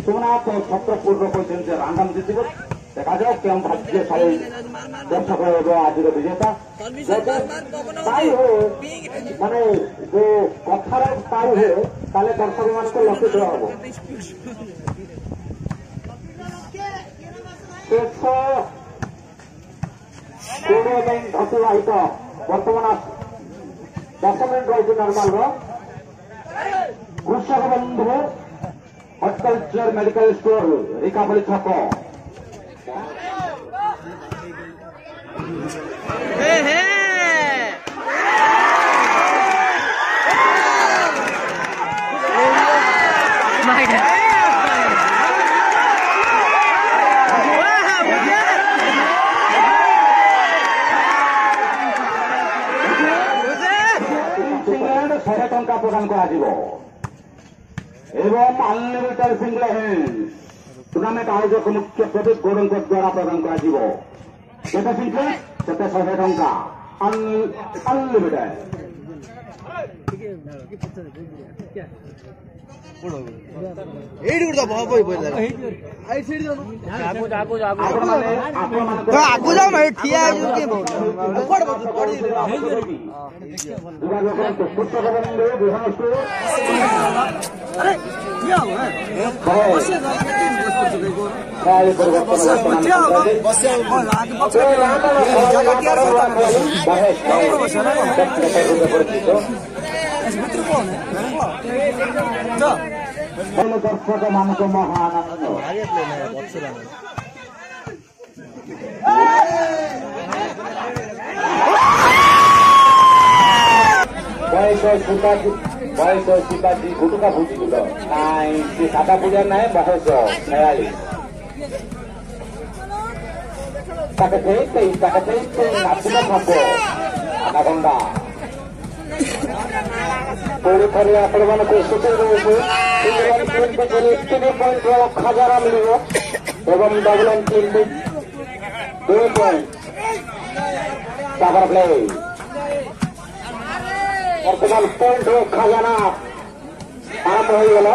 সোমনাথ ছত্রপূর্ণ କହିଛନ୍ତି ଯେ ରାଣ୍ଡମ୍ ଜିତିବ ଦେଖାଯାଉ କେଉଁ ଭାଗ୍ୟଶାଳୀ ଦର୍ଶକ ହେବ ଆଜିର ବିଜେତା ସ୍ଥାୟୀ ହୁଏ ମାନେ ଯୋଉ କଥାର ସ୍ଥାୟୀ ହୁଏ ତାହେଲେ ଦର୍ଶକ ମାନଙ୍କୁ ଲକ୍ଷିତ ହବ ଶେଷ କୋଡ଼ିଏ ପାଇଁ ଅତିବାହିତ ବର୍ତ୍ତମାନ 10 ମିନିଟ୍ ରହିଛି ନର୍ମାଲର କୃଷକ ବନ୍ଧୁ हॉर्टिकल्चर मेडिकल स्टोर रिकापल्ली छक शहे टंका प्रदान कर एवं अनलिमिटेड सिंगल हैंड टूर्नामेंट आयोजक मुख्य प्रदीप गौड़ द्वारा प्रदान कर सिंगल 100 टंका अनलिमिटेड दर्शक मान महानंद बयस शिवाजी गुटुका भुजी सादा पूजा ना बयस 46 नाचुना छाप आनागंडा पूरी थर आपण मान सूचना देवे 3 पॉइंट 1000 मिल एवं डबल एंड 2 पॉइंट प्ले वर्तमान पॉइंट खजाना आरंभ हो गला।